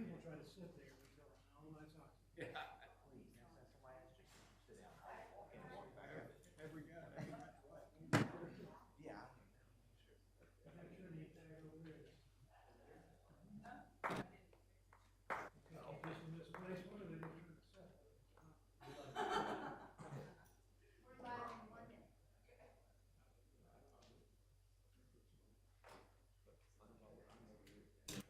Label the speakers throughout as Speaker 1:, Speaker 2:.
Speaker 1: people try to sit there, we go, no, that's not. Every guy,
Speaker 2: Yeah.
Speaker 1: make sure you tag over there. Just in this place, what are they trying to set?
Speaker 3: Just a reminder to everybody to please make sure you use your microphone when you speak for the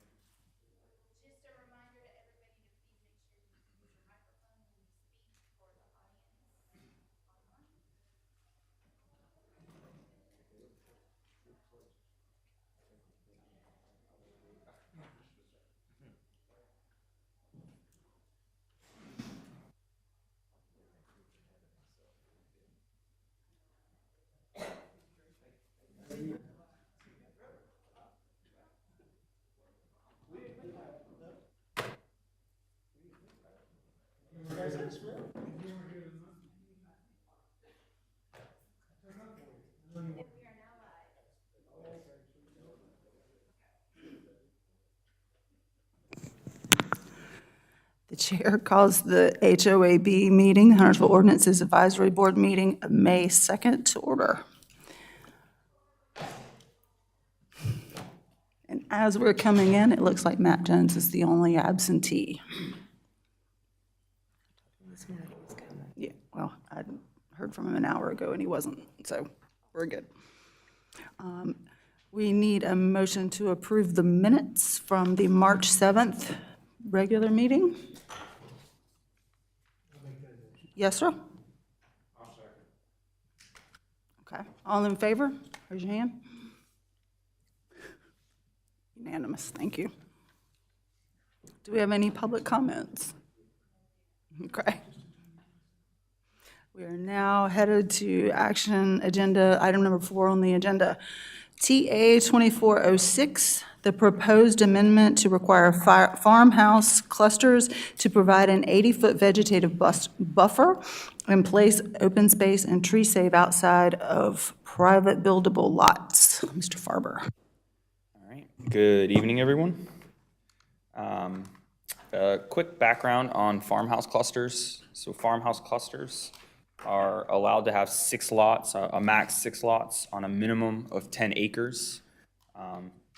Speaker 3: audience online. We are now live.
Speaker 4: The chair calls the HOAB meeting, Huntersville Ordinances Advisory Board meeting of May 2nd to order. And as we're coming in, it looks like Matt Jones is the only absentee. Yeah, well, I heard from him an hour ago and he wasn't, so we're good. We need a motion to approve the minutes from the March 7th regular meeting. Yes, sir?
Speaker 1: I'll second.
Speaker 4: Okay, all in favor? Raise your hand. Unanimous, thank you. Do we have any public comments? Okay. We are now headed to action agenda, item number 4 on the agenda. TA 2406, the proposed amendment to require farmhouse clusters to provide an 80-foot vegetative buffer and place open space and tree save outside of private buildable lots. Mr. Farber.
Speaker 5: All right. Good evening, everyone. A quick background on farmhouse clusters. So farmhouse clusters are allowed to have 6 lots, a max 6 lots on a minimum of 10 acres.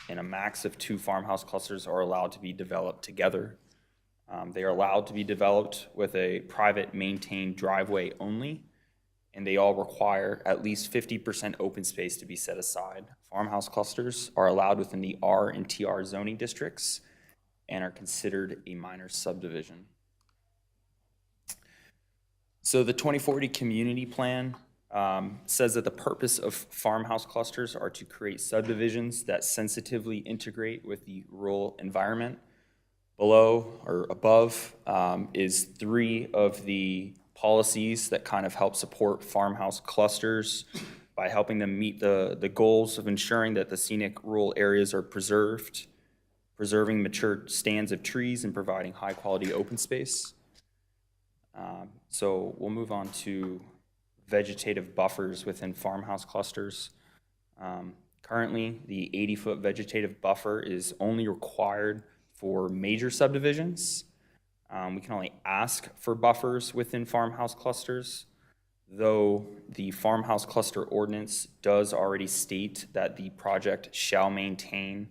Speaker 5: And a max of 2 farmhouse clusters are allowed to be developed together. They are allowed to be developed with a private maintained driveway only, and they all require at least 50% open space to be set aside. Farmhouse clusters are allowed within the R and TR zoning districts and are considered a minor subdivision. So the 2040 community plan says that the purpose of farmhouse clusters are to create subdivisions that sensitively integrate with the rural environment. Below or above is 3 of the policies that kind of help support farmhouse clusters by helping them meet the goals of ensuring that the scenic rural areas are preserved, preserving mature stands of trees, and providing high-quality open space. So we'll move on to vegetative buffers within farmhouse clusters. Currently, the 80-foot vegetative buffer is only required for major subdivisions. We can only ask for buffers within farmhouse clusters, though the farmhouse cluster ordinance does already state that the project shall maintain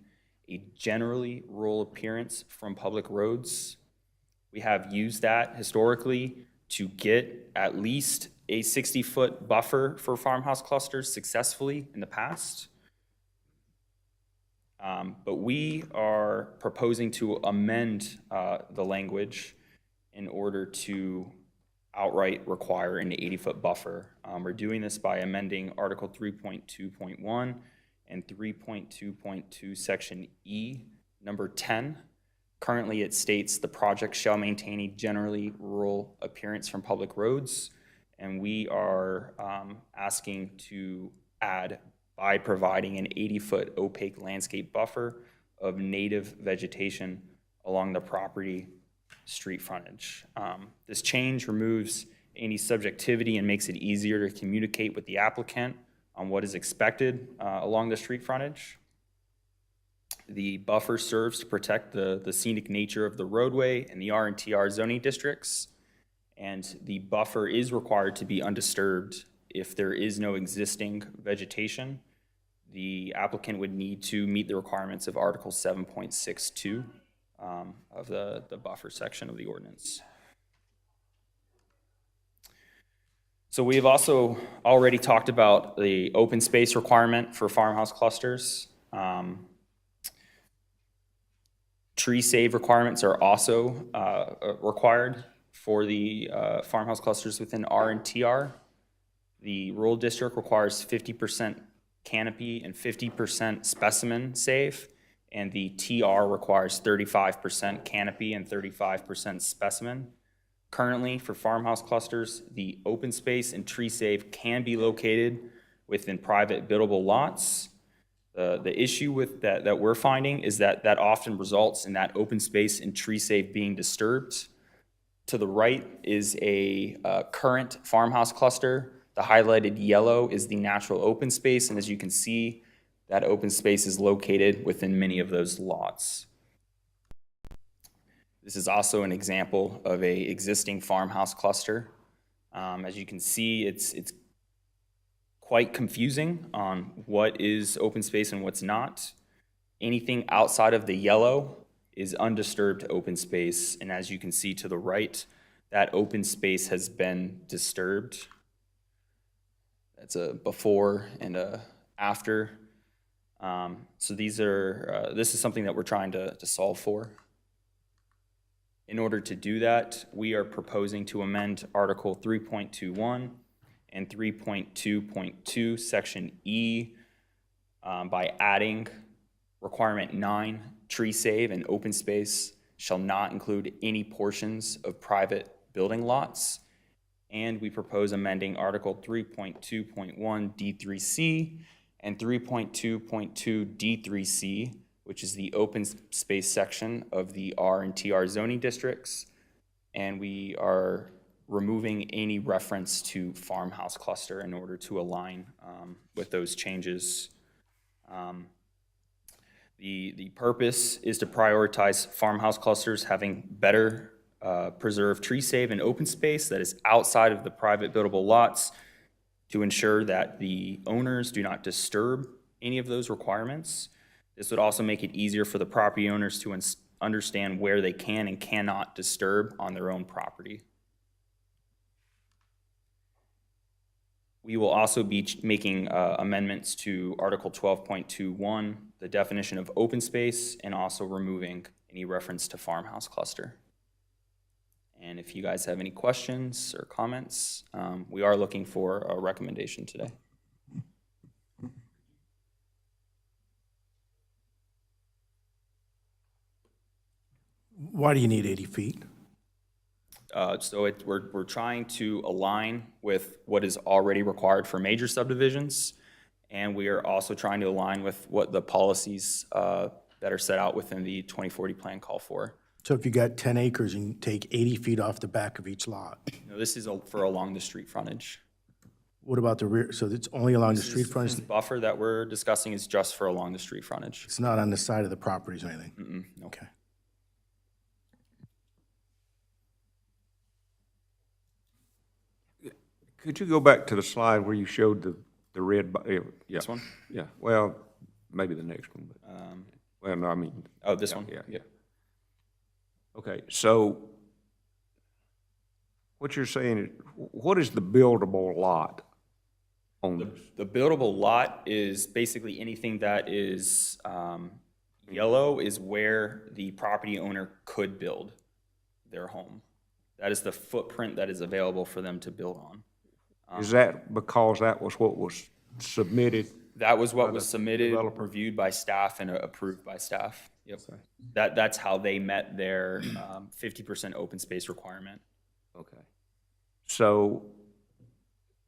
Speaker 5: a generally rural appearance from public roads. We have used that historically to get at least a 60-foot buffer for farmhouse clusters successfully in the past. But we are proposing to amend the language in order to outright require an 80-foot buffer. We're doing this by amending Article 3.2.1 and 3.2.2 Section E, number 10. Currently, it states the project shall maintain a generally rural appearance from public roads, and we are asking to add by providing an 80-foot opaque landscape buffer of native vegetation along the property street frontage. This change removes any subjectivity and makes it easier to communicate with the applicant on what is expected along the street frontage. The buffer serves to protect the scenic nature of the roadway and the R and TR zoning districts. And the buffer is required to be undisturbed if there is no existing vegetation. The applicant would need to meet the requirements of Article 7.62 of the buffer section of the ordinance. So we have also already talked about the open space requirement for farmhouse clusters. Tree save requirements are also required for the farmhouse clusters within R and TR. The rural district requires 50% canopy and 50% specimen save, and the TR requires 35% canopy and 35% specimen. Currently, for farmhouse clusters, the open space and tree save can be located within private buildable lots. The issue with that we're finding is that often results in that open space and tree save being disturbed. To the right is a current farmhouse cluster. The highlighted yellow is the natural open space, and as you can see, that open space is located within many of those lots. This is also an example of an existing farmhouse cluster. As you can see, it's quite confusing on what is open space and what's not. Anything outside of the yellow is undisturbed open space, and as you can see to the right, that open space has been disturbed. That's a before and a after. So these are, this is something that we're trying to solve for. In order to do that, we are proposing to amend Article 3.21 and 3.2.2, Section E, by adding requirement 9, tree save and open space shall not include any portions of private building lots. And we propose amending Article 3.2.1 D3C and 3.2.2 D3C, which is the open space section of the R and TR zoning districts. And we are removing any reference to farmhouse cluster in order to align with those changes. The purpose is to prioritize farmhouse clusters having better preserved tree save and open space that is outside of the private buildable lots to ensure that the owners do not disturb any of those requirements. This would also make it easier for the property owners to understand where they can and cannot disturb on their own property. We will also be making amendments to Article 12.21, the definition of open space, and also removing any reference to farmhouse cluster. And if you guys have any questions or comments, we are looking for a recommendation today.
Speaker 2: Why do you need 80 feet?
Speaker 5: So we're trying to align with what is already required for major subdivisions, and we are also trying to align with what the policies that are set out within the 2040 plan call for.
Speaker 2: So if you got 10 acres and you take 80 feet off the back of each lot,
Speaker 5: No, this is for along the street frontage.
Speaker 2: what about the rear? So it's only along the street
Speaker 5: This
Speaker 2: frontage?
Speaker 5: buffer that we're discussing is just for along the street frontage.
Speaker 2: It's not on the side of the properties or anything?
Speaker 5: No.
Speaker 2: Okay.
Speaker 6: Could you go back to the slide where you showed the red, yeah,
Speaker 5: This one?
Speaker 6: yeah, well, maybe the next one, but, well, no, I mean.
Speaker 5: Oh, this one?
Speaker 6: Yeah. Okay, so what you're saying is, what is the buildable lot on this?
Speaker 5: The buildable lot is basically anything that is yellow is where the property owner could build their home. That is the footprint that is available for them to build on.
Speaker 6: Is that because that was what was submitted?
Speaker 5: That was what was submitted,
Speaker 6: developer?
Speaker 5: reviewed by staff, and approved by staff. Yep. That's how they met their 50% open space requirement.
Speaker 6: Okay. So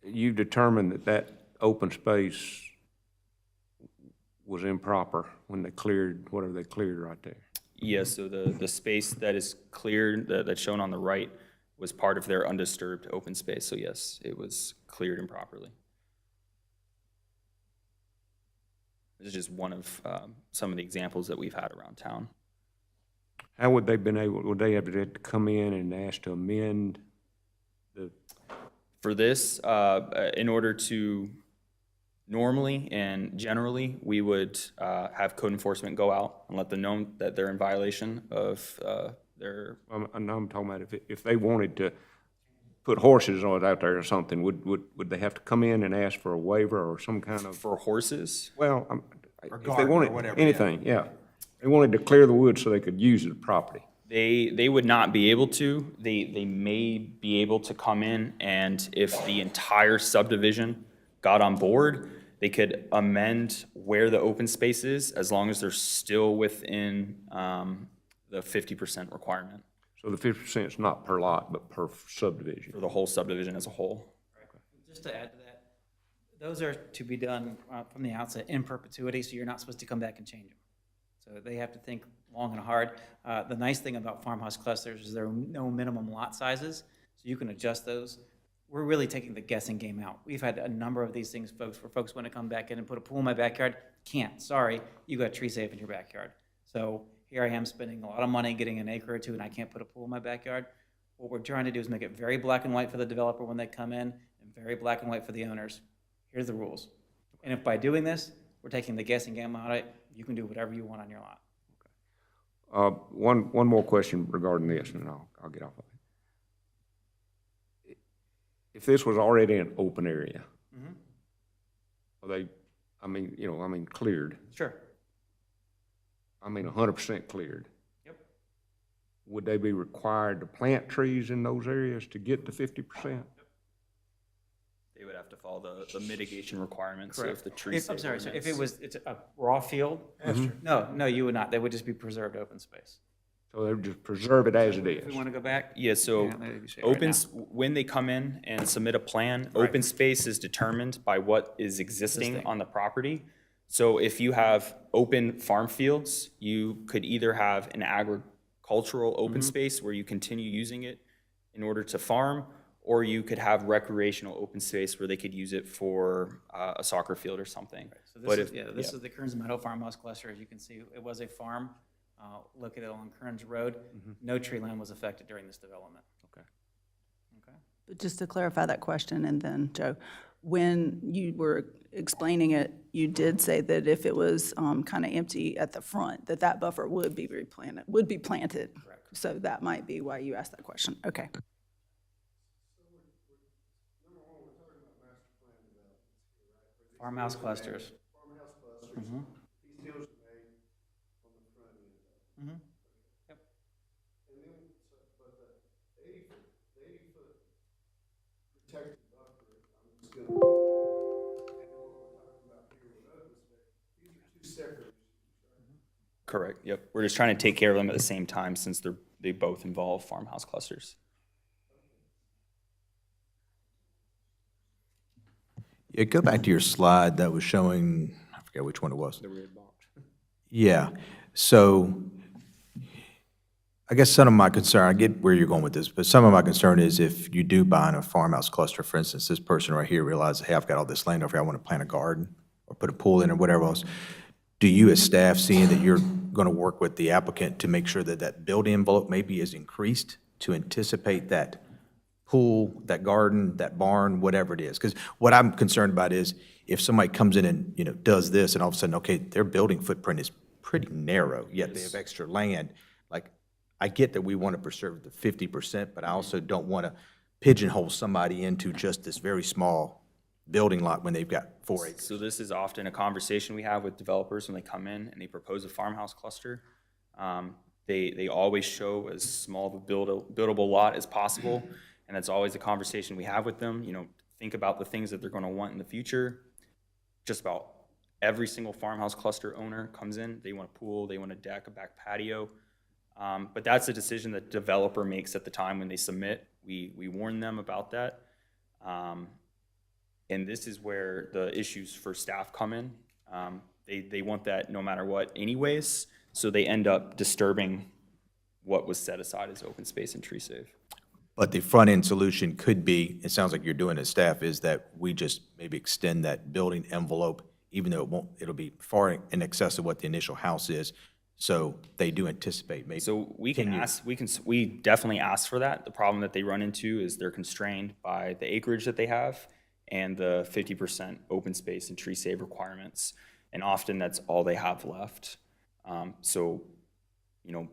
Speaker 6: you determined that open space was improper when they cleared, whatever they cleared right there?
Speaker 5: Yes, so the space that is cleared, that's shown on the right, was part of their undisturbed open space. So yes, it was cleared improperly. This is just one of some of the examples that we've had around town.
Speaker 6: How would would they have to come in and ask to amend the,
Speaker 5: For this, in order to normally and generally, we would have code enforcement go out and let them know that they're in violation of their,
Speaker 6: and I'm talking about if they wanted to put horses on it out there or something, would they have to come in and ask for a waiver or some kind of,
Speaker 5: for horses.
Speaker 6: well, if they
Speaker 7: garden or
Speaker 6: wanted,
Speaker 7: whatever,
Speaker 6: anything, yeah. They wanted to clear the woods so they could use the property.
Speaker 5: They would not be able to. They may be able to come in, and if the entire subdivision got on board, they could amend where the open space is, as long as they're still within the 50% requirement
Speaker 6: So the 50% is not per lot, but per subdivision.
Speaker 5: for the whole subdivision as a whole.
Speaker 7: Just to add to that, those are to be done from the outset in perpetuity, so you're not supposed to come back and change them. So they have to think long and hard. The nice thing about farmhouse clusters is there are no minimum lot sizes, so you can adjust those. We're really taking the guessing game out. We've had a number of these things, folks, where folks want to come back in and put a pool in my backyard. Can't, sorry, you got tree safe in your backyard. So here I am spending a lot of money getting an acre or two, and I can't put a pool in my backyard. What we're trying to do is make it very black and white for the developer when they come in, and very black and white for the owners. Here's the rules. And if by doing this, we're taking the guessing game out of it, you can do whatever you want on your lot.
Speaker 6: One more question regarding this, and I'll get off of it. If this was already an open area, are they, cleared,
Speaker 7: Sure.
Speaker 6: 100% cleared,
Speaker 7: Yep.
Speaker 6: would they be required to plant trees in those areas to get to 50%?
Speaker 5: They would have to follow the mitigation requirements of the tree
Speaker 7: I'm
Speaker 5: save
Speaker 7: sorry, so if
Speaker 5: ordinance.
Speaker 7: it's a raw field, no, you would not. They would just be preserved open space.
Speaker 6: So they would just preserve it as it
Speaker 7: If we
Speaker 6: is?
Speaker 7: want to go back,
Speaker 5: Yeah, so
Speaker 7: Yeah, maybe say it right
Speaker 5: open,
Speaker 7: now.
Speaker 5: when they come in and submit a plan, open space is determined by what is existing on the property. So if you have open farm fields, you could either have an agricultural open space where you continue using it in order to farm, or you could have recreational open space where they could use it for a soccer field or something.
Speaker 7: So
Speaker 5: But
Speaker 7: this is,
Speaker 5: if-
Speaker 7: this is the Kearns Meadow Farmhouse Cluster. As you can see, it was a farm located along Kearns Road. No tree line was affected during this development.
Speaker 6: Okay.
Speaker 7: Okay.
Speaker 4: But just to clarify that question, and then, Joe, when you were explaining it, you did say that if it was kind of empty at the front, that buffer would be planted. Correct. So that might be why you asked that question. Okay.
Speaker 7: Farmhouse clusters. Yep.
Speaker 1: Protected buffer, I'm just gonna, and what we're talking about here with open space, these are two separate issues.
Speaker 5: Correct, yep. We're just trying to take care of them at the same time since they both involve farmhouse clusters.
Speaker 8: Yeah, go back to your slide that was showing, I forget which one it was.
Speaker 5: The red box.
Speaker 8: Yeah, so I guess some of my concern, I get where you're going with this, but some of my concern is if you do buy in a farmhouse cluster, for instance, this person right here realizes, hey, I've got all this land over here, I want to plant a garden or put a pool in or whatever else. Do you as staff, seeing that you're going to work with the applicant to make sure that that building envelope maybe is increased to anticipate that pool, that garden, that barn, whatever it is? Because what I'm concerned about is if somebody comes in and, does this and all of a sudden, okay, their building footprint is pretty narrow, yet they have extra land. Like, I get that we want to preserve the 50%, but I also don't want to pigeonhole somebody into just this very small building lot when they've got 4 acres.
Speaker 5: So this is often a conversation we have with developers when they come in and they propose a farmhouse cluster. They always show as small of a buildable lot as possible, and that's always a conversation we have with them. Think about the things that they're going to want in the future. Just about every single farmhouse cluster owner comes in, they want a pool, they want a deck, a back patio. But that's a decision that developer makes at the time when they submit. We warn them about that. And this is where the issues for staff come in. They want that no matter what anyways, so they end up disturbing what was set aside as open space and tree save.
Speaker 8: But the front-end solution could be, it sounds like you're doing as staff, is that we just maybe extend that building envelope even though it won't, it'll be far in excess of what the initial house is. So they do anticipate maybe.
Speaker 5: So we can ask, we definitely ask for that. The problem that they run into is they're constrained by the acreage that they have and the 50% open space and tree save requirements. And often that's all they have left. So, you know,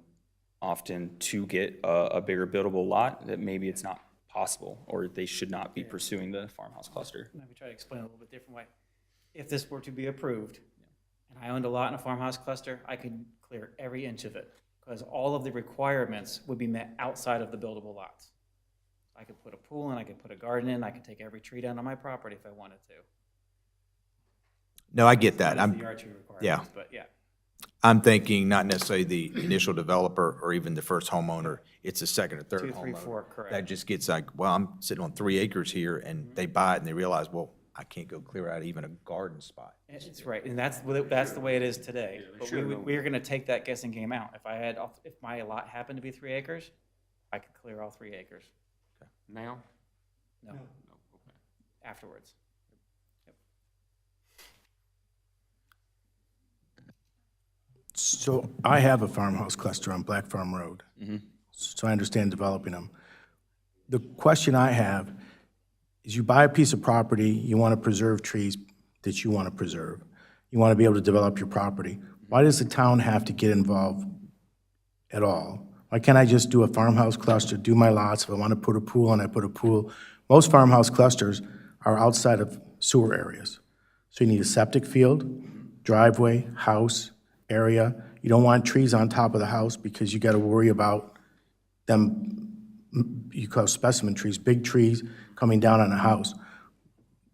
Speaker 5: often to get a bigger buildable lot, that maybe it's not possible, or they should not be pursuing the farmhouse cluster.
Speaker 7: Let me try to explain it a little bit different way. If this were to be approved, and I owned a lot in a farmhouse cluster, I could clear every inch of it, because all of the requirements would be met outside of the buildable lots. I could put a pool in, I could put a garden in, I could take every tree down on my property if I wanted to.
Speaker 8: No, I get that.
Speaker 7: That's the R2 requirements, but yeah.
Speaker 8: I'm thinking not necessarily the initial developer or even the first homeowner, it's the second or third
Speaker 7: 2, 3,
Speaker 8: homeowner.
Speaker 7: 4, correct.
Speaker 8: That just gets like, well, I'm sitting on 3 acres here, and they buy it and they realize, well, I can't go clear out even a garden spot.
Speaker 7: It's right, and that's the way it is today. But we're gonna take that guessing game out. If my lot happened to be 3 acres, I could clear all 3 acres.
Speaker 6: Now?
Speaker 7: No. Afterwards.
Speaker 2: So I have a farmhouse cluster on Black Farm Road. So I understand developing them. The question I have is you buy a piece of property, you want to preserve trees that you want to preserve. You want to be able to develop your property. Why does the town have to get involved at all? Why can't I just do a farmhouse cluster, do my lots? If I want to put a pool in, I put a pool. Most farmhouse clusters are outside of sewer areas. So you need a septic field, driveway, house, area. You don't want trees on top of the house because you got to worry about them, you call specimen trees, big trees coming down on a house.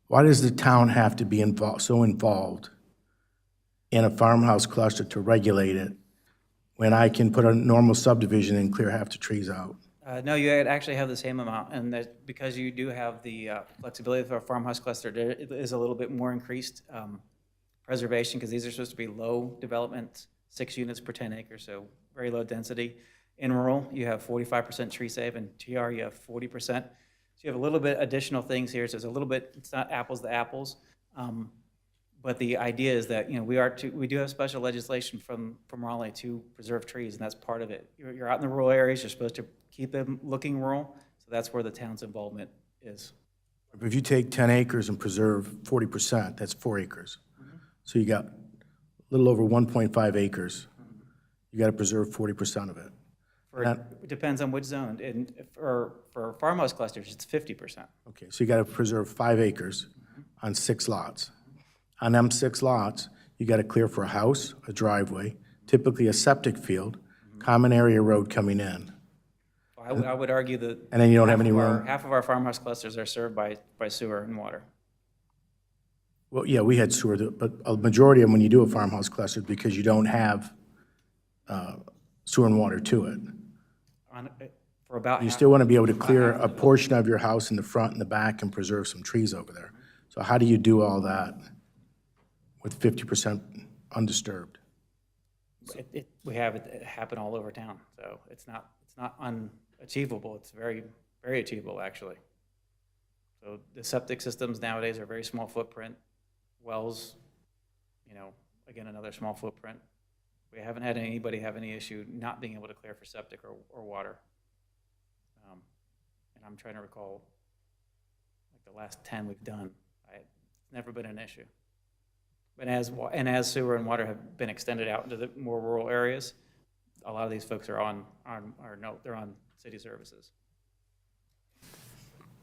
Speaker 2: Why does the town have to be so involved in a farmhouse cluster to regulate it when I can put a normal subdivision and clear half the trees out?
Speaker 7: No, you actually have the same amount, and that because you do have the flexibility for a farmhouse cluster, there is a little bit more increased preservation, because these are supposed to be low development, 6 units per 10 acres, so very low density. In rural, you have 45% tree save, and TR, you have 40%. So you have a little bit additional things here, so it's a little bit, it's not apples to apples. But the idea is that, you know, we do have special legislation from Raleigh to preserve trees, and that's part of it. You're out in the rural areas, you're supposed to keep them looking rural, so that's where the town's involvement is.
Speaker 2: If you take 10 acres and preserve 40%, that's 4 acres. So you got a little over 1.5 acres. You got to preserve 40% of it.
Speaker 7: It depends on which zone, and for farmhouse clusters, it's 50%.
Speaker 2: Okay, so you got to preserve 5 acres on 6 lots. On them 6 lots, you got to clear for a house, a driveway, typically a septic field, common area road coming in.
Speaker 7: I would argue that.
Speaker 2: And then you don't have any room.
Speaker 7: Half of our farmhouse clusters are served by sewer and water.
Speaker 2: Well, yeah, we had sewer, but a majority of them, when you do a farmhouse cluster, because you don't have sewer and water to it.
Speaker 7: For about
Speaker 2: You
Speaker 7: half-
Speaker 2: still want to be able to clear a portion of your house in the front and the back and preserve some trees over there. So how do you do all that with 50% undisturbed?
Speaker 7: We have it happen all over town, so it's not unachievable. It's very, very achievable, actually. So the septic systems nowadays are very small footprint. Wells, you know, again, another small footprint. We haven't had anybody have any issue not being able to clear for septic or water. And I'm trying to recall, like the last 10 we've done, it's never been an issue. And as sewer and water have been extended out into the more rural areas, a lot of these folks they're on city services.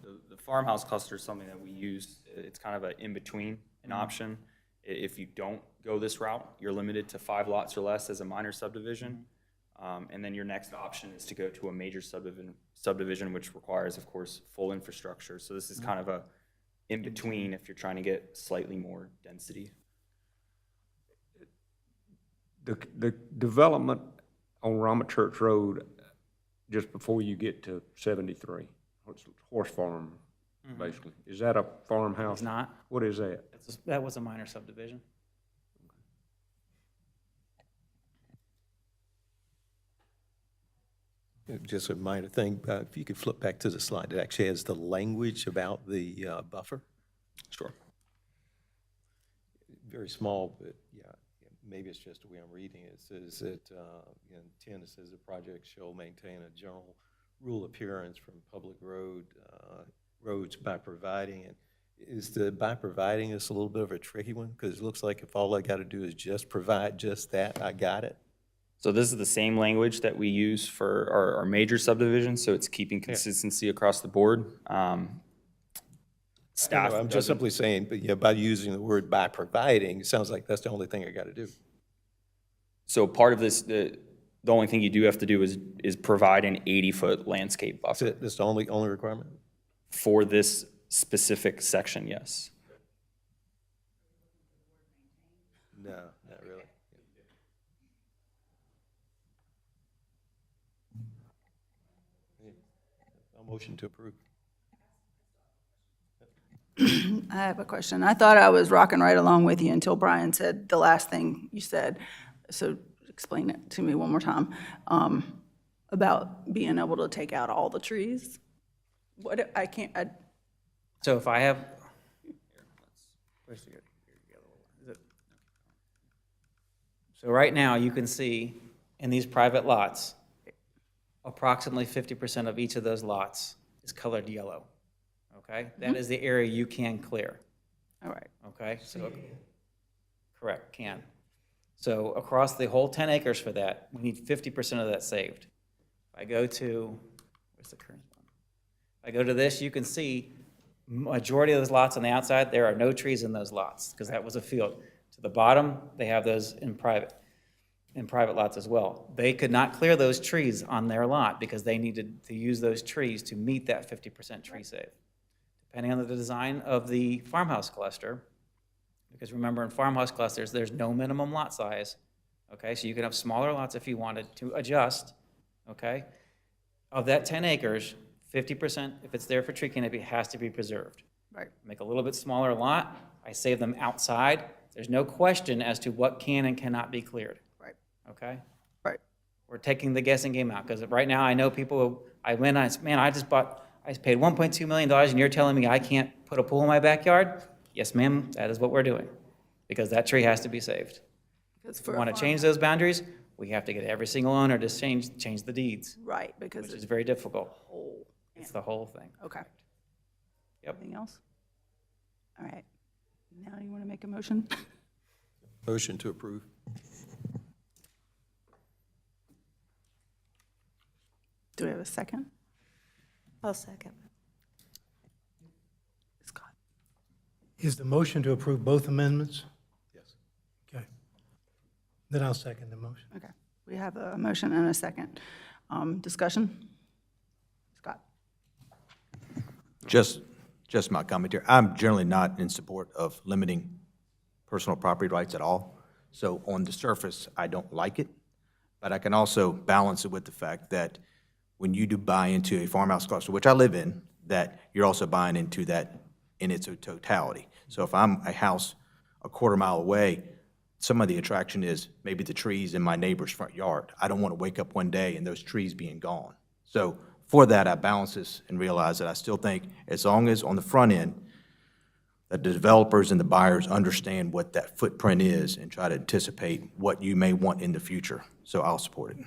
Speaker 5: The farmhouse cluster is something that we use. It's kind of an in-between, an option. If you don't go this route, you're limited to 5 lots or less as a minor subdivision. And then your next option is to go to a major subdivision, which requires, of course, full infrastructure. So this is kind of a in-between if you're trying to get slightly more density.
Speaker 6: The development on Rama Church Road, just before you get to 73, it's horse farm, basically. Is that a farmhouse?
Speaker 7: It's not.
Speaker 6: What is that?
Speaker 7: That was a minor subdivision.
Speaker 9: Just a minor thing, if you could flip back to the slide, it actually has the language about the buffer.
Speaker 5: Sure.
Speaker 9: very small, but yeah, maybe it's just the way I'm reading it. It says that, in 10, it says the project shall maintain a general rule appearance from public roads by providing it. Is the by providing this a little bit of a tricky one? Because it looks like if all I got to do is just provide just that, I got it.
Speaker 5: So this is the same language that we use for our major subdivisions, so it's keeping consistency across the board. Staff
Speaker 9: I'm just
Speaker 5: doesn't-
Speaker 9: simply saying, but yeah, by using the word by providing, it sounds like that's the only thing I got to do.
Speaker 5: So part of this, the only thing you do have to do is provide an 80-foot landscape
Speaker 9: That's
Speaker 5: buffer
Speaker 9: it, that's the only requirement?
Speaker 5: for this specific section, yes.
Speaker 9: No, not really. I'll motion to approve.
Speaker 4: I have a question. I thought I was rocking right along with you until Brian said the last thing you said. So explain it to me one more time, about being able to take out all the trees. What, I can't,
Speaker 7: So if I have, where's the yellow one? Is it? So right now, you can see in these private lots, approximately 50% of each of those lots is colored yellow, okay? That is the area you can clear,
Speaker 4: all right.
Speaker 7: okay? So, correct, can. So across the whole 10 acres for that, we need 50% of that saved. If I go to, where's the current one? If I go to this, you can see majority of those lots on the outside, there are no trees in those lots, because that was a field. To the bottom, they have those in private lots as well. They could not clear those trees on their lot because they needed to use those trees to meet that 50% tree save. Depending on the design of the farmhouse cluster, because remember in farmhouse clusters, there's no minimum lot size, okay? So you can have smaller lots if you wanted to adjust, okay? Of that 10 acres, 50%, if it's there for tree canopy, has to be preserved.
Speaker 4: Right.
Speaker 7: Make a little bit smaller lot, I save them outside. There's no question as to what can and cannot be cleared.
Speaker 4: Right.
Speaker 7: Okay?
Speaker 4: Right.
Speaker 7: We're taking the guessing game out, because right now I know people, I went on, man, I paid $1.2 million and you're telling me I can't put a pool in my backyard? Yes, ma'am, that is what we're doing, because that tree has to be saved.
Speaker 4: Because
Speaker 7: If
Speaker 4: for
Speaker 7: we
Speaker 4: a
Speaker 7: want to
Speaker 4: farm-
Speaker 7: change those boundaries, we have to get every single owner to change the deeds,
Speaker 4: Right, because
Speaker 7: which
Speaker 4: it's
Speaker 7: is very difficult.
Speaker 4: whole.
Speaker 7: It's the whole thing.
Speaker 4: Okay.
Speaker 7: Yep.
Speaker 4: Anything else? All right. Now you want to make a motion?
Speaker 9: Motion to approve.
Speaker 4: Do we have a second?
Speaker 10: I'll second.
Speaker 4: Scott?
Speaker 11: Is the motion to approve both amendments?
Speaker 9: Yes.
Speaker 11: Okay. Then I'll second the motion.
Speaker 4: Okay. We have a motion and a second. Discussion? Scott?
Speaker 8: Just my commentary. I'm generally not in support of limiting personal property rights at all. So on the surface, I don't like it, but I can also balance it with the fact that when you do buy into a farmhouse cluster, which I live in, that you're also buying into that in its totality. So if I'm a house a quarter mile away, some of the attraction is maybe the trees in my neighbor's front yard. I don't want to wake up one day and those trees being gone. So for that, I balance this and realize that I still think as long as on the front end, that the developers and the buyers understand what that footprint is and try to anticipate what you may want in the future. So I'll support it.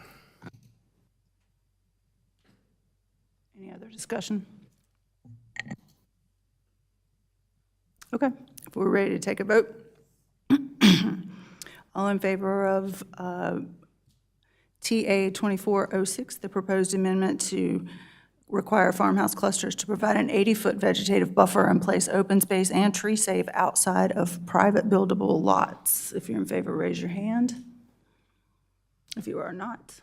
Speaker 4: Any other discussion? Okay, if we're ready to take a vote. All in favor of TA 2406, the proposed amendment to require farmhouse clusters to provide an 80-foot vegetative buffer and place open space and tree save outside of private buildable lots. If you're in favor, raise your hand. If you are not,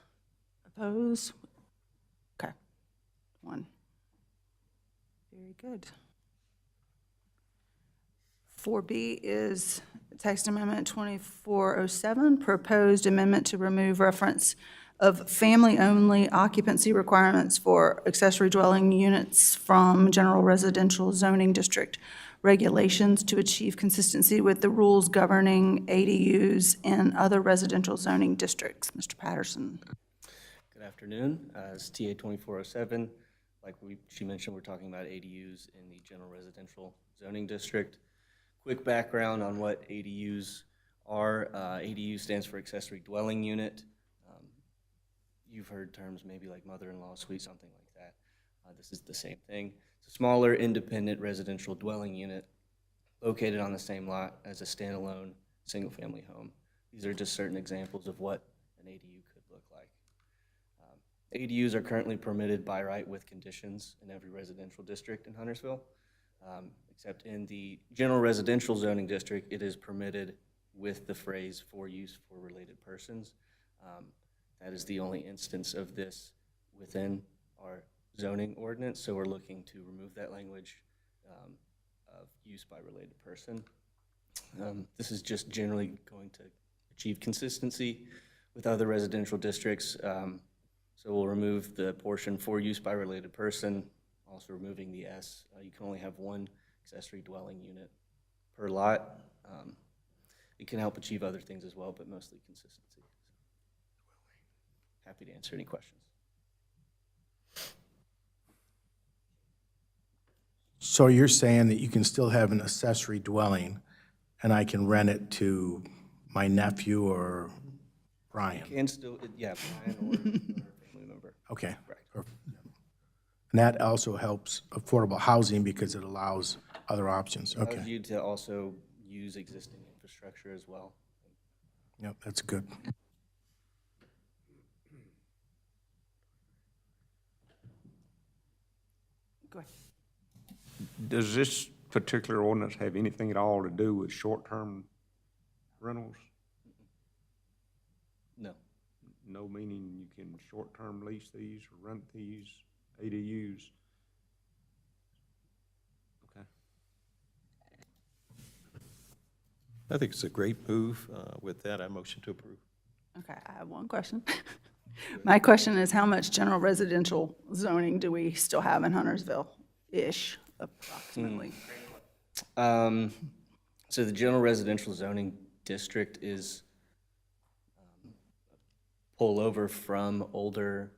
Speaker 4: oppose. Okay, one. Very good. 4B is text amendment 2407, proposed amendment to remove reference of family-only occupancy requirements for accessory dwelling units from general residential zoning district regulations to achieve consistency with the rules governing ADUs in other residential zoning districts. Mr. Patterson.
Speaker 12: Good afternoon. It's TA 2407. Like she mentioned, we're talking about ADUs in the general residential zoning district. quick background on what ADUs are. ADU stands for accessory dwelling unit. You've heard terms maybe like mother-in-law suite, something like that. This is the same thing. It's a smaller, independent residential dwelling unit located on the same lot as a standalone single-family home. These are just certain examples of what an ADU could look like. ADUs are currently permitted by right with conditions in every residential district in Huntersville, except in the general residential zoning district, it is permitted with the phrase for use for related persons. That is the only instance of this within our zoning ordinance, so we're looking to remove that language of use by related person. This is just generally going to achieve consistency with other residential districts. So we'll remove the portion for use by related person, also removing the S. You can only have one accessory dwelling unit per lot. It can help achieve other things as well, but mostly consistency. Happy to answer any questions.
Speaker 2: So you're saying that you can still have an accessory dwelling, and I can rent it to my nephew or Brian?
Speaker 12: Can still, yeah, Brian or a family member.
Speaker 2: Okay.
Speaker 12: Correct.
Speaker 2: And that also helps affordable housing because it allows other options.
Speaker 12: Allows
Speaker 2: Okay.
Speaker 12: you to also use existing infrastructure as well.
Speaker 2: Yep, that's good.
Speaker 4: Go ahead.
Speaker 6: Does this particular ordinance have anything at all to do with short-term rentals?
Speaker 12: No.
Speaker 6: No, meaning you can short-term lease these or rent these ADUs? Okay.
Speaker 9: I think it's a great move. With that, I motion to approve.
Speaker 4: Okay, I have one question. My question is, how much general residential zoning do we still have in Huntersville-ish, approximately?
Speaker 12: So the general residential zoning district is pull over from older,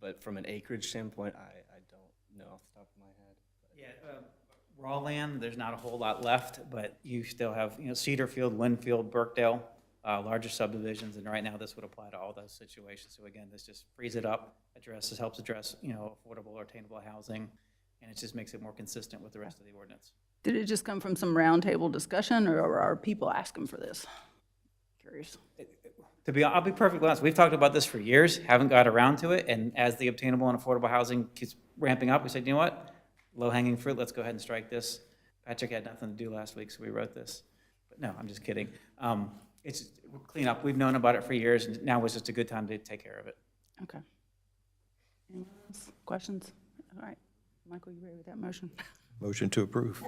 Speaker 12: but from an acreage standpoint, I don't know off the top of my head.
Speaker 7: Yeah, raw land, there's not a whole lot left, but you still have, Cedarfield, Winfield, Burkdale, larger subdivisions, and right now this would apply to all those situations. So again, this just frees it up, helps address, affordable or attainable housing, and it just makes it more consistent with the rest of the ordinance.
Speaker 4: Did it just come from some roundtable discussion, or are people asking for this? Curious.
Speaker 7: I'll be perfectly honest, we've talked about this for years, haven't got around to it, and as the obtainable and affordable housing keeps ramping up, we said, you know what? Low-hanging fruit, let's go ahead and strike this. Patrick had nothing to do last week, so we wrote this. But no, I'm just kidding. It's clean up. We've known about it for years, and now was just a good time to take care of it.
Speaker 4: Okay. Anyone else? Questions? All right. Michael, you ready with that motion?
Speaker 9: Motion to approve.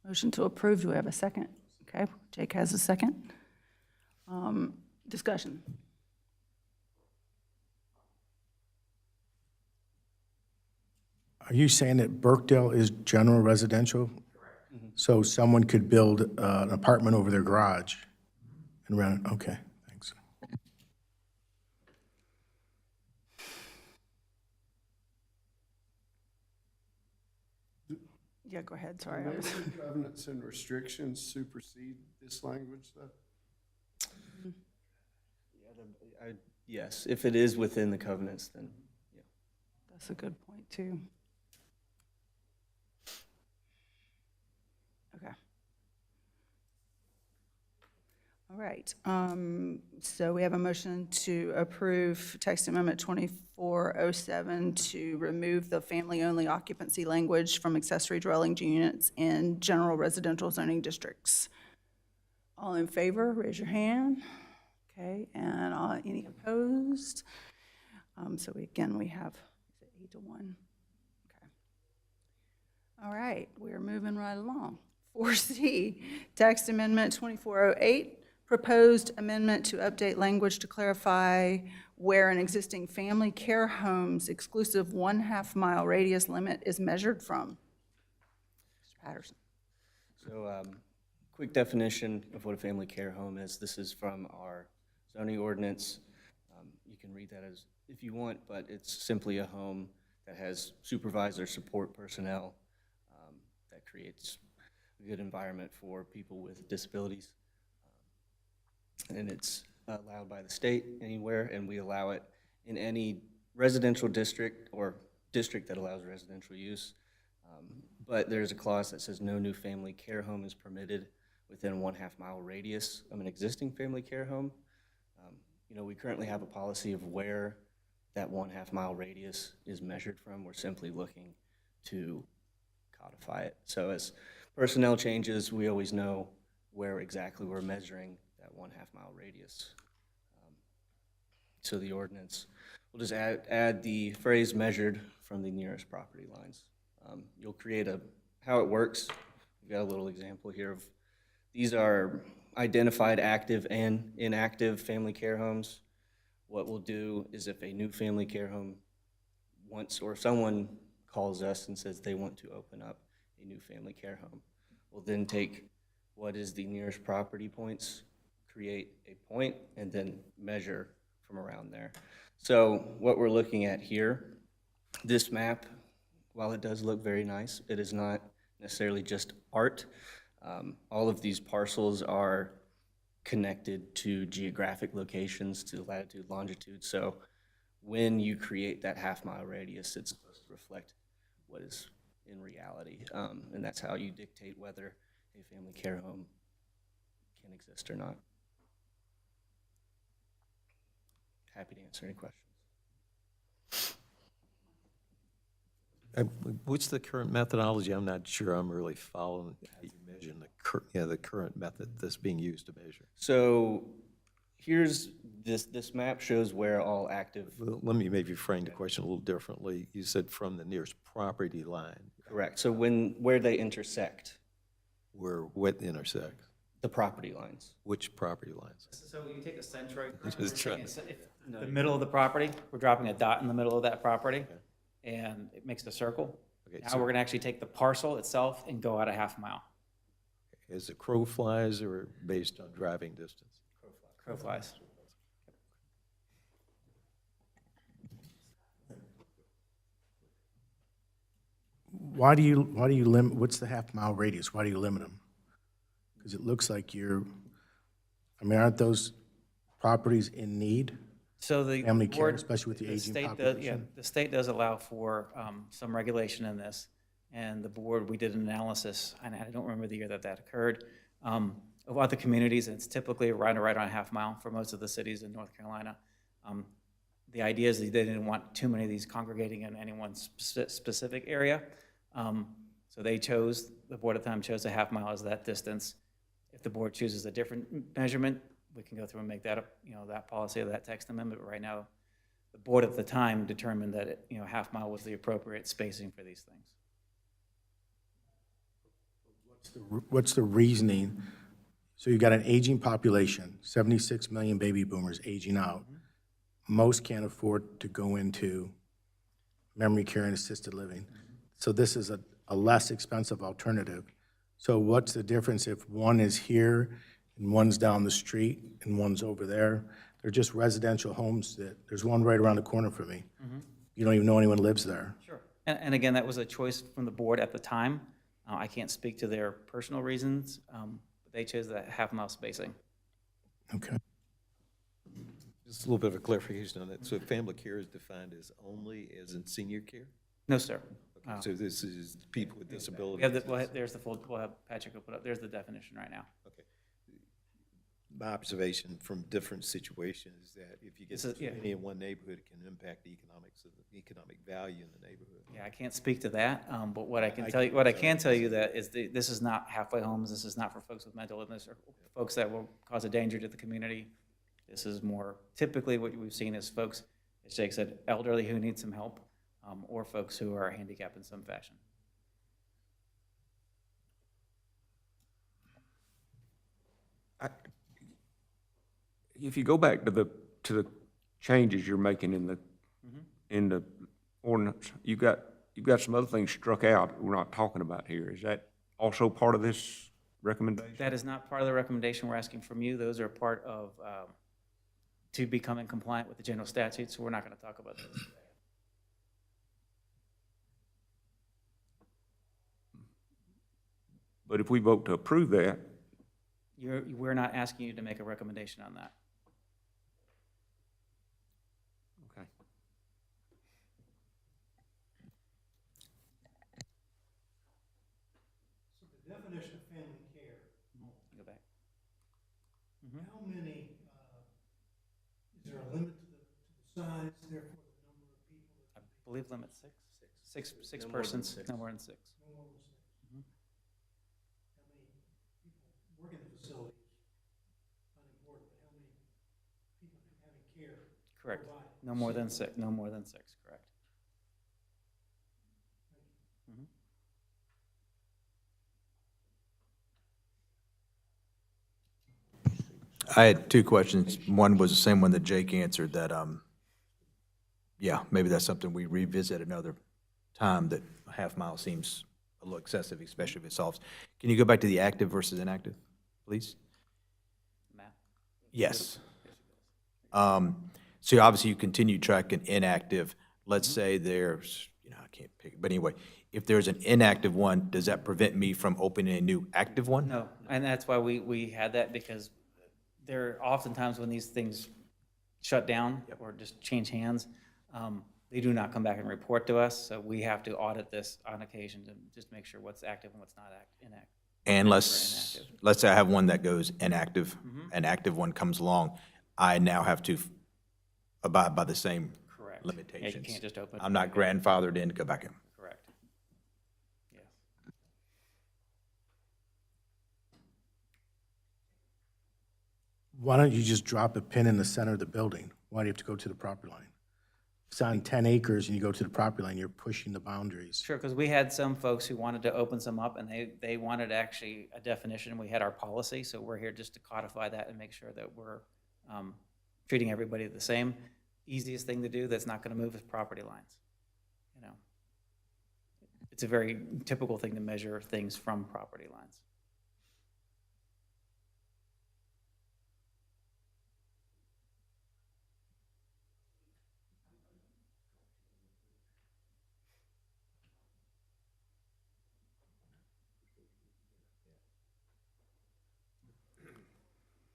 Speaker 4: Motion to approve. Do we have a second? Okay, Jake has a second. Discussion.
Speaker 2: Are you saying that Burkdale is general residential? So someone could build an apartment over their garage and rent it? Okay, thanks.
Speaker 4: Yeah, go ahead,
Speaker 1: Do
Speaker 4: sorry.
Speaker 1: neighborhood covenants and restrictions supersede this language, though?
Speaker 12: Yes, if it is within the covenants, then, yeah.
Speaker 4: That's a good point, too. Okay. All right, so we have a motion to approve text amendment 2407 to remove the family-only occupancy language from accessory dwelling units in general residential zoning districts. All in favor, raise your hand. Okay, and any opposed? So again, we have 8-1. Okay. All right, we're moving right along. 4C, text amendment 2408, proposed amendment to update language to clarify where an existing family care home's exclusive 1/2 mile radius limit is measured from. Mr. Patterson.
Speaker 12: So, quick definition of what a family care home is. This is from our zoning ordinance. You can read that as if you want, but it's simply a home that has supervisor support personnel that creates a good environment for people with disabilities. And it's allowed by the state anywhere, and we allow it in any residential district or district that allows residential use. But there's a clause that says no new family care home is permitted within a 1/2 mile radius of an existing family care home. You know, we currently have a policy of where that 1/2 mile radius is measured from. We're simply looking to codify it. So as personnel changes, we always know where exactly we're measuring that 1/2 mile radius. So the ordinance, we'll just add the phrase measured from the nearest property lines. You'll create how it works. We've got a little example here of, these are identified active and inactive family care homes. What we'll do is if a new family care home wants, or if someone calls us and says they want to open up a new family care home, we'll then take what is the nearest property points, create a point, and then measure from around there. So what we're looking at here, this map, while it does look very nice, it is not necessarily just art. All of these parcels are connected to geographic locations, to latitude, longitude. So when you create that 1/2 mile radius, it's supposed to reflect what is in reality. And that's how you dictate whether a family care home can exist or not. Happy to answer any questions.
Speaker 9: What's the current methodology? I'm not sure I'm really following how you measure the current method that's being used to measure.
Speaker 12: So here's this map shows where all active.
Speaker 9: Well, let me maybe frame the question a little differently. You said from the nearest property line.
Speaker 12: Correct. So where they intersect.
Speaker 9: Where what intersects?
Speaker 12: The property lines.
Speaker 9: Which property lines?
Speaker 7: So you take a centroid,
Speaker 9: Just trying
Speaker 7: if the middle of the property, we're dropping a dot in the middle of that property,
Speaker 9: Okay.
Speaker 7: and it makes a circle.
Speaker 9: Okay,
Speaker 7: Now
Speaker 9: so-
Speaker 7: we're gonna actually take the parcel itself and go out a 1/2 mile.
Speaker 9: As the crow flies or based on driving distance?
Speaker 7: Crow flies.
Speaker 2: Why do you limit, what's the 1/2 mile radius? Why do you limit them? Because it looks like aren't those properties in need?
Speaker 7: So the
Speaker 2: Family care,
Speaker 7: board-
Speaker 2: especially with the aging
Speaker 7: state does-
Speaker 2: population?
Speaker 7: Yeah, the state does allow for some regulation in this, and the board, we did an analysis, and I don't remember the year that occurred, of other communities, and it's typically right on a 1/2 mile for most of the cities in North Carolina. The idea is that they didn't want too many of these congregating in any one specific area, so the board at the time chose a 1/2 mile as that distance. If the board chooses a different measurement, we can go through and make that, that policy or that text amendment. But right now, the board at the time determined that, 1/2 mile was the appropriate spacing for these things.
Speaker 2: What's the reasoning? So you've got an aging population, 76 million baby boomers aging out. Most can't afford to go into memory care and assisted living. So this is a less expensive alternative. So what's the difference if one is here and one's down the street and one's over there? They're just residential homes there's one right around the corner from me. You don't even know anyone lives there.
Speaker 7: Sure. And again, that was a choice from the board at the time. I can't speak to their personal reasons, but they chose that 1/2 mile spacing.
Speaker 2: Okay.
Speaker 9: Just a little bit of a clarification on that. So family care is defined as only as in senior care?
Speaker 7: No, sir.
Speaker 9: Okay, so this is people with
Speaker 7: We
Speaker 9: disabilities?
Speaker 7: have we'll have Patrick will put up, there's the definition right now.
Speaker 9: Okay. My observation from different situations is that if you get
Speaker 7: This is-
Speaker 9: too
Speaker 7: yeah.
Speaker 9: many in one neighborhood, it can impact the economic value in the neighborhood.
Speaker 7: Yeah, I can't speak to that, but what I can
Speaker 9: I
Speaker 7: tell you,
Speaker 9: can-
Speaker 7: what I can tell you that is this is not halfway homes. This is not for folks with mental illness or folks that will cause a danger to the community. This is more, typically what we've seen is folks, as Jake said, elderly who need some help, or folks who are handicapped in some fashion.
Speaker 6: If you go back to the changes you're making in the ordinance, you've got some other things struck out we're not talking about here. Is that also part of this recommendation?
Speaker 7: That is not part of the recommendation we're asking from you. Those are part of, to becoming compliant with the general statutes, so we're not going to talk about those today.
Speaker 6: But if we vote to approve that,
Speaker 7: We're not asking you to make a recommendation on that.
Speaker 6: okay.
Speaker 11: So the definition of family care,
Speaker 7: Go back.
Speaker 11: how many, is there a limit to the size, therefore the number of people
Speaker 7: I
Speaker 11: that
Speaker 7: believe limit six. Six
Speaker 12: No more than
Speaker 7: persons,
Speaker 12: six.
Speaker 7: no more than six.
Speaker 11: no more than 6? How many people work in the facility is unimportant, but how many people having care
Speaker 7: Correct.
Speaker 11: provided?
Speaker 7: No more than six, no more than six, correct. Mhm.
Speaker 8: I had two questions. One was the same one that Jake answered, that, yeah, maybe that's something we revisit another time, that a half mile seems a little excessive, especially if it solves. Can you go back to the active versus inactive, please?
Speaker 7: Matt?
Speaker 8: Yes. So obviously you continue tracking inactive. Let's say there's, I can't pick it, but anyway, if there's an inactive one, does that prevent me from opening a new active one?
Speaker 7: No, and that's why we had that, because there are oftentimes when these things shut down or just change hands, they do not come back and report to us, so we have to audit this on occasion to just make sure what's active and what's not inactive.
Speaker 8: And
Speaker 7: Or
Speaker 8: let's
Speaker 7: inactive.
Speaker 8: say I have one that goes inactive, an active one comes along, I now have to abide by the same
Speaker 7: Correct.
Speaker 8: limitations.
Speaker 7: Yeah, you can't just open it
Speaker 8: I'm not
Speaker 7: back up.
Speaker 8: grandfathered in to go back in.
Speaker 7: Correct. Yes.
Speaker 2: Why don't you just drop a pin in the center of the building? Why do you have to go to the property line? It's on 10 acres and you go to the property line, you're pushing the boundaries.
Speaker 7: Sure, because we had some folks who wanted to open some up, and they wanted actually a definition. We had our policy, so we're here just to codify that and make sure that we're treating everybody the same. Easiest thing to do that's not going to move is property lines. It's a very typical thing to measure things from property lines.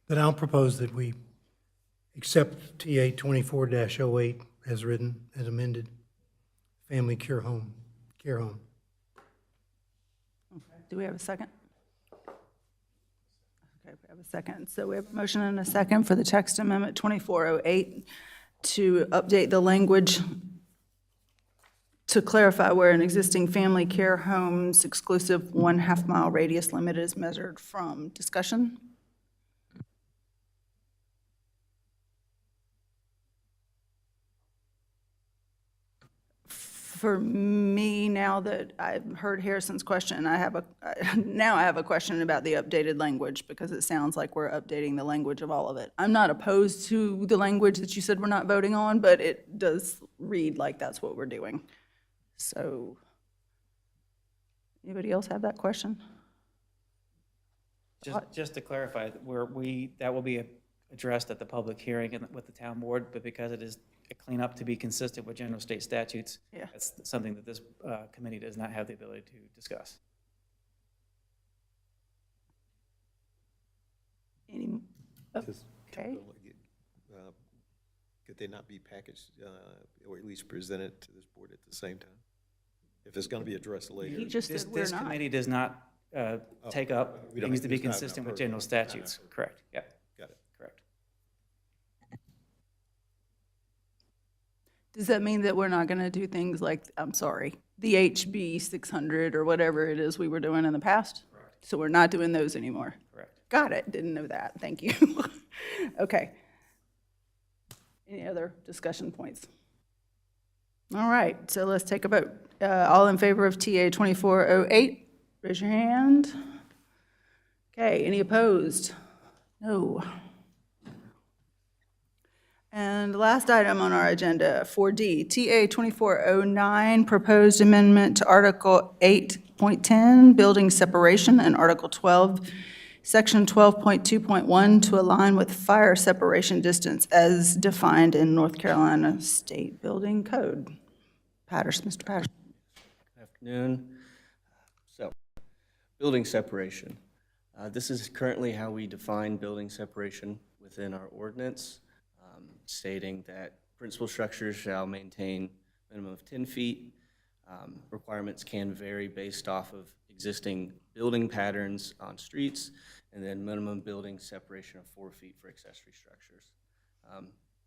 Speaker 11: Then I'll propose that we accept TA 24-08 as written, as amended, family care home.
Speaker 4: Do we have a second? Okay, we have a second. So we have a motion and a second for the text amendment 2408 to update the language to clarify where an existing family care home's exclusive 1/2 mile radius limit is measured from. Discussion? For me, now that I've heard Harrison's question, now I have a question about the updated language, because it sounds like we're updating the language of all of it. I'm not opposed to the language that you said we're not voting on, but it does read like that's what we're doing. So, anybody else have that question?
Speaker 7: Just to clarify, that will be addressed at the public hearing and with the town board, but because it is a cleanup to be consistent with general state statutes,
Speaker 4: Yeah.
Speaker 7: that's something that this committee does not have the ability to discuss.
Speaker 4: Any,
Speaker 9: Does-
Speaker 4: okay.
Speaker 9: Could they not be packaged, or at least presented to this board at the same time? If it's going to be addressed later.
Speaker 4: He just
Speaker 7: This
Speaker 4: said we're
Speaker 7: this
Speaker 4: not.
Speaker 7: committee does not take up
Speaker 9: we don't-
Speaker 7: things to be
Speaker 9: it's not
Speaker 7: consistent with
Speaker 9: heard.
Speaker 7: general
Speaker 9: Not
Speaker 7: statutes.
Speaker 9: heard.
Speaker 7: Correct, yeah,
Speaker 9: Got it.
Speaker 7: correct.
Speaker 4: Does that mean that we're not going to do things like, I'm sorry, the HB 600 or whatever it is we were doing in the past? Correct. So we're not doing those anymore?
Speaker 7: Correct.
Speaker 4: Got it, didn't know that, thank you. Okay. Any other discussion points? All right, so let's take a vote. All in favor of TA 2408, raise your hand. Okay, any opposed? No. And the last item on our agenda, 4D, TA 2409, proposed amendment to Article 8.10, building separation, and Article 12, Section 12.2.1, to align with fire separation distance as defined in North Carolina State Building Code. Patterson, Mr. Patterson.
Speaker 12: Good afternoon. So, Building separation. This is currently how we define building separation within our ordinance, stating that principal structures shall maintain minimum of 10 feet. Requirements can vary based off of existing building patterns on streets, and then minimum building separation of 4 feet for accessory structures.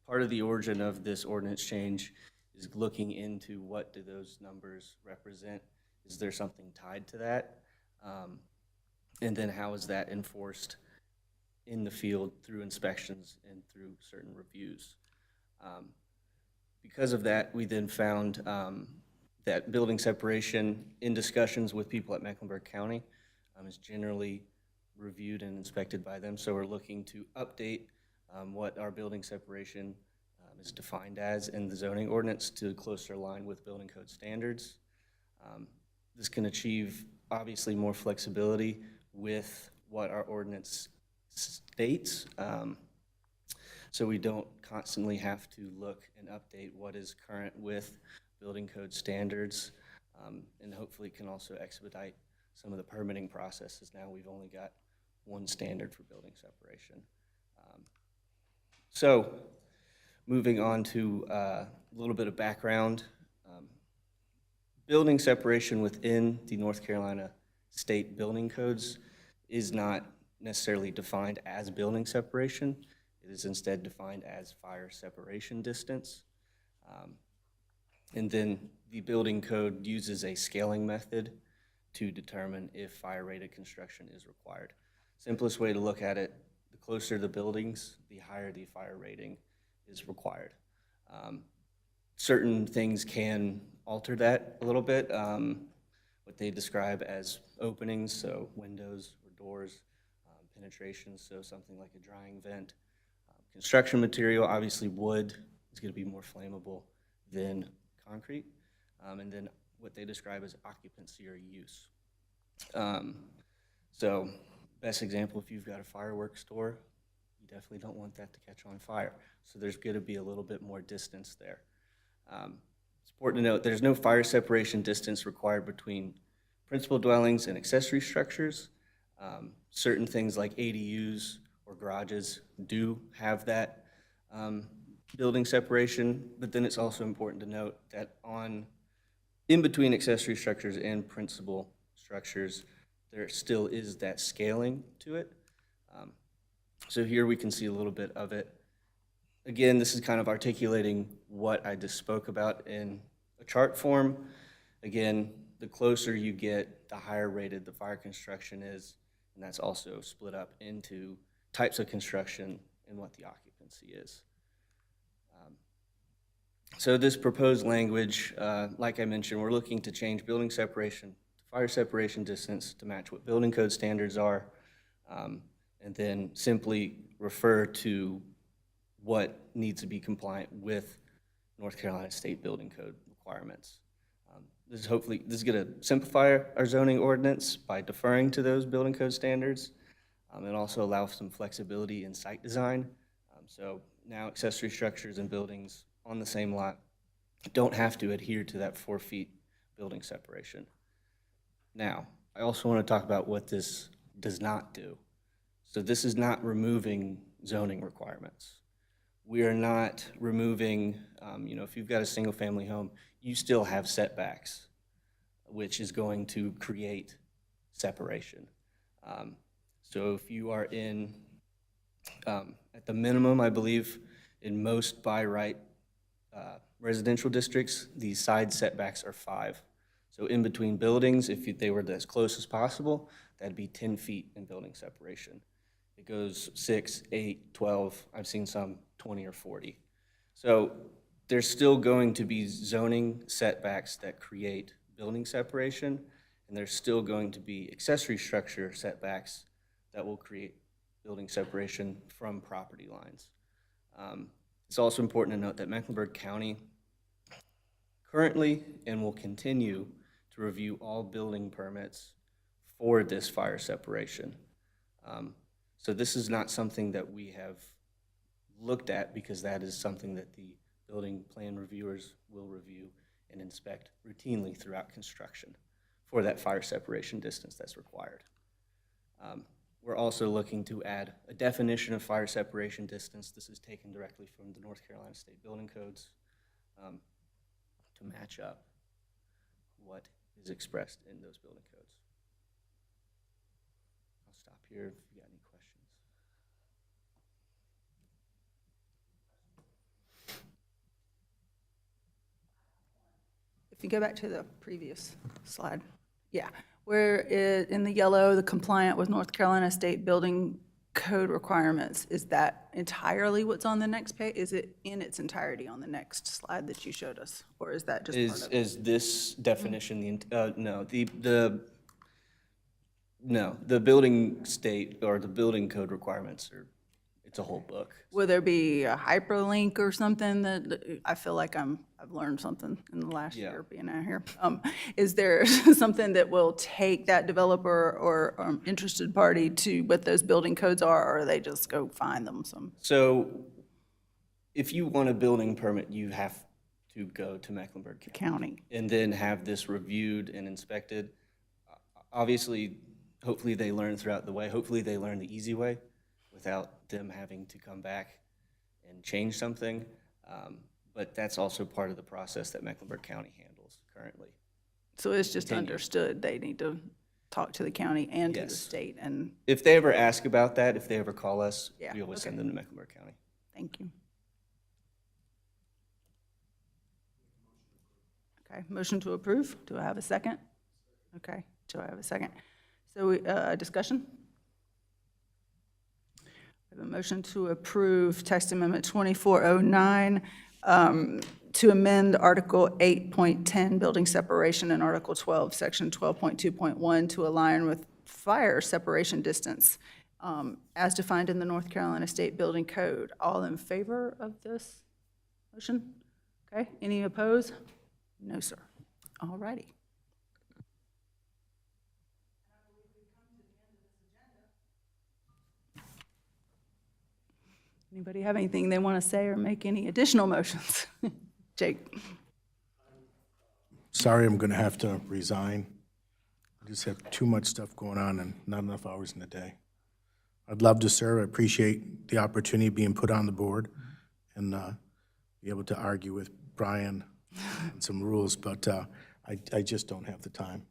Speaker 12: Part of the origin of this ordinance change is looking into what do those numbers represent. Is there something tied to that? And then how is that enforced in the field through inspections and through certain reviews? Because of that, we then found that building separation in discussions with people at Mecklenburg County is generally reviewed and inspected by them. So we're looking to update what our building separation is defined as in the zoning ordinance to closer align with building code standards. This can achieve obviously more flexibility with what our ordinance states. So we don't constantly have to look and update what is current with building code standards, and hopefully can also expedite some of the permitting processes. Now we've only got one standard for building separation. So moving on to a little bit of background. Building separation within the North Carolina state building codes is not necessarily defined as building separation. It is instead defined as fire separation distance. And then the building code uses a scaling method to determine if fire-rated construction is required. Simplest way to look at it, the closer the buildings, the higher the fire rating is required. Certain things can alter that a little bit, what they describe as openings, so windows or doors, penetrations, so something like a drying vent. Construction material, obviously wood is going to be more flammable than concrete, and then what they describe as occupancy or use. So best example, if you've got a fireworks store, you definitely don't want that to catch on fire. So there's going to be a little bit more distance there. It's important to note there's no fire separation distance required between principal dwellings and accessory structures. Certain things like ADUs or garages do have that building separation, but then it's also important to note that in between accessory structures and principal structures, there still is that scaling to it. So here we can see a little bit of it. Again, this is kind of articulating what I just spoke about in a chart form. Again, the closer you get, the higher rated the fire construction is, and that's also split up into types of construction and what the occupancy is. So this proposed language, like I mentioned, we're looking to change building separation to fire separation distance to match what building code standards are, and then simply refer to what needs to be compliant with North Carolina State Building Code requirements. This is going to simplify our zoning ordinance by deferring to those building code standards, and also allow some flexibility in site design. So now accessory structures and buildings on the same lot don't have to adhere to that 4 feet building separation. Now, I also want to talk about what this does not do. So this is not removing zoning requirements. We are not removing, if you've got a single family home, you still have setbacks, which is going to create separation. So if you are at the minimum, I believe, in most by right residential districts, the side setbacks are 5. So in between buildings, if they were as close as possible, that'd be 10 feet in building separation. It goes 6, 8, 12, I've seen some 20 or 40. So there's still going to be zoning setbacks that create building separation, and there's still going to be accessory structure setbacks that will create building separation from property lines. It's also important to note that Mecklenburg County currently and will continue to review all building permits for this fire separation. So this is not something that we have looked at, because that is something that the building plan reviewers will review and inspect routinely throughout construction for that fire separation distance that's required. We're also looking to add a definition of fire separation distance. This is taken directly from the North Carolina State Building Codes to match up what is expressed in those building codes. I'll stop here if you got any questions.
Speaker 4: If you go back to the previous slide, yeah, where in the yellow, the compliant with North Carolina State Building Code requirements, is that entirely what's on the next page? Is it in its entirety on the next slide that you showed us, or is that just part of it?
Speaker 12: Is this definition no, the building state or the building code requirements are, it's a whole book.
Speaker 4: Will there be a hyperlink or something that, I feel like I've learned something in the last
Speaker 12: Yeah.
Speaker 4: year being out here. Is there something that will take that developer or interested party to what those building codes are, or they just go find them some?
Speaker 12: So if you want a building permit, you have to go to Mecklenburg County
Speaker 4: County?
Speaker 12: and then have this reviewed and inspected. Obviously, hopefully they learn throughout the way. Hopefully they learn the easy way without them having to come back and change something. But that's also part of the process that Mecklenburg County handles currently.
Speaker 4: So it's just understood they need to talk to the county and to the
Speaker 12: Yes.
Speaker 4: state, and
Speaker 12: If they ever ask about that, if they ever call us,
Speaker 4: Yeah,
Speaker 12: we always send
Speaker 4: okay.
Speaker 12: them to Mecklenburg County.
Speaker 4: thank you. Okay, motion to approve. Do I have a second? Okay, do I have a second? So, discussion? I have a motion to approve text amendment 2409 to amend Article 8.10, building separation, and Article 12, Section 12.2.1 to align with fire separation distance as defined in the North Carolina State Building Code. All in favor of this motion? Okay, any opposed? No, sir. All righty. Anybody have anything they want to say or make any additional motions? Jake?
Speaker 2: Sorry, I'm going to have to resign. I just have too much stuff going on and not enough hours in the day. I'd love to serve. I appreciate the opportunity being put on the board and be able to argue with Brian on some rules, but I just don't have the time.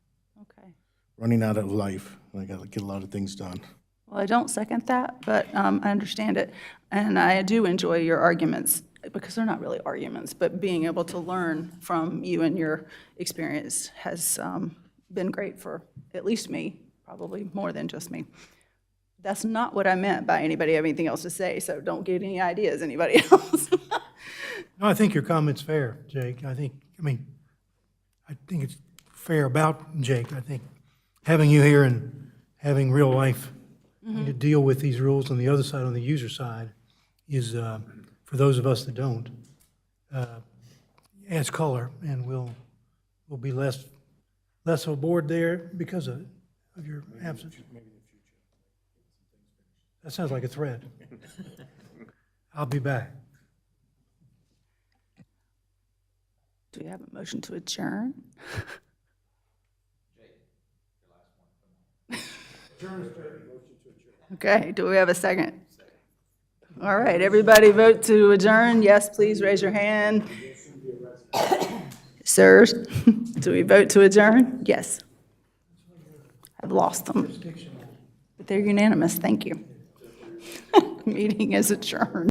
Speaker 4: Okay.
Speaker 2: Running out of life. I got to get a lot of things done.
Speaker 4: Well, I don't second that, but I understand it. And I do enjoy your arguments, because they're not really arguments, but being able to learn from you and your experience has been great for at least me, probably more than just me. That's not what I meant by anybody have anything else to say, so don't get any ideas, anybody else.
Speaker 11: No, I think your comment's fair, Jake. I think it's fair about Jake. I think having you here and having real life to deal with these rules on the other side, on the user side, is, for those of us that don't, adds color, and we'll be less aboard there because of your absence. That sounds like a threat. I'll be back.
Speaker 4: Do we have a motion to adjourn? Okay, do we have a second? All right, everybody vote to adjourn. Yes, please raise your hand. Sirs, do we vote to adjourn? Yes. I've lost them. But they're unanimous, thank you. Meeting is adjourned.